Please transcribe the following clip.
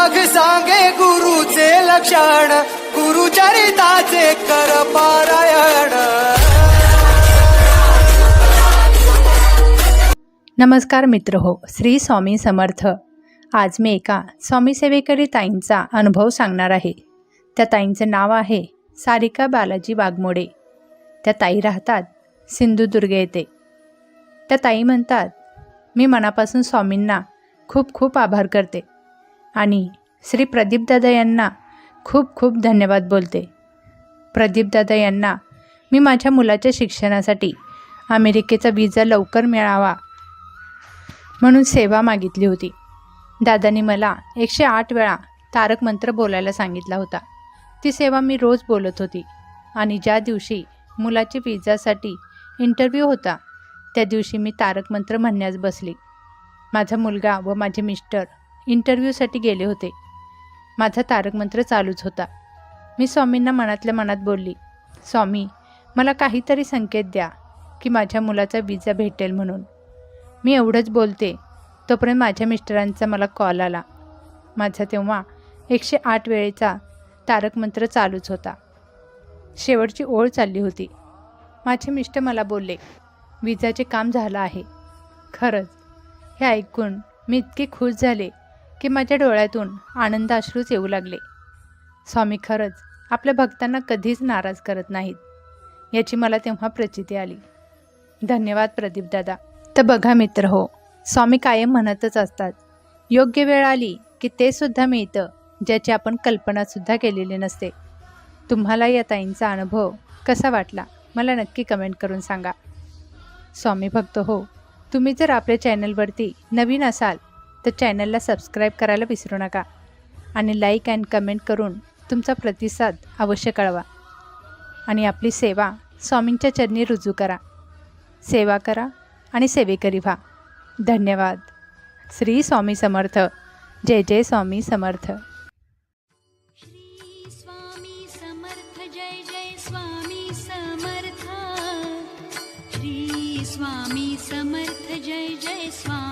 वाघ सांगे गुरुचे लक्षण, गुरुचरिताचे कर पारायण। नमस्कार मित्र हो, श्री स्वामी समर्थ। आज मी एका स्वामी सेवेकरी ताईंचा अनुभव सांगणार आहे। त्या ताईंचं नाव आहे सारिका बालाजी वाघमोडे। त्या ताई राहतात सिंधुदुर्ग येथे। त्या ताई म्हणतात, मी मनापासून स्वामींना खूप खूप आभार करते आणि श्री प्रदीपदादा यांना खूप खूप धन्यवाद बोलते। प्रदीपदादा यांना मी माझ्या मुलाच्या शिक्षणासाठी अमेरिकेचा व्हिसा लवकर मिळावा म्हणून सेवा मागितली होती। दादांनी मला 108 वेळा तारक मंत्र बोलायला सांगितला होता। ती सेवा मी रोज बोलत होती आणि ज्या दिवशी मुलाची व्हिसासाठी इंटरव्ह्यू होता त्या दिवशी मी तारक मंत्र म्हणण्यास बसली। माझा मुलगा व माझे मिस्टर इंटरव्ह्यूसाठी गेले होते। माझा तारक मंत्र चालूच होता। मी स्वामींना मनातल्या मनात बोलली, स्वामी मला काहीतरी संकेत द्या की माझ्या मुलाचा व्हिसा भेटेल म्हणून। मी एवढंच बोलते तोपर्यंत माझ्या मिस्टरांचा मला कॉल आला। माझा तेव्हा 108 वेळेचा तारक मंत्र चालूच होता। शेवटची ओळ चालली होती। माझे मिस्टर मला बोलले, व्हिसाचे काम झालं आहे। खरंच हे ऐकून मी इतके खुश झाले की माझ्या डोळ्यातून आनंदाश्रूच येऊ लागले। स्वामी खरंच आपल्या भक्तांना कधीच नाराज करत नाहीत याची मला तेव्हा प्रचिती आली। धन्यवाद प्रदीपदादा। तर बघा मित्र हो, स्वामी कायम म्हणतच असतात, योग्य वेळ आली की ते सुद्धा मिळतं ज्याची आपण कल्पनासुद्धा केलेली नसते। तुम्हाला या ताईंचा अनुभव कसा वाटला मला नक्की कमेंट करून सांगा। स्वामी भक्त हो, तुम्ही जर आपल्या चॅनलवरती नवीन असाल तर चॅनलला सबस्क्राईब करायला विसरू नका आणि लाईक अँड कमेंट करून तुमचा प्रतिसाद अवश्य कळवा आणि आपली सेवा स्वामींच्या चरणी रुजू करा। सेवा करा आणि सेवेकरी व्हा। धन्यवाद। श्री स्वामी समर्थ। जय जय स्वामी समर्थ। श्री स्वामी समर्थ। जय जय स्वामी समर्थ। श्री स्वामी समर्थ। जय जय स्वामी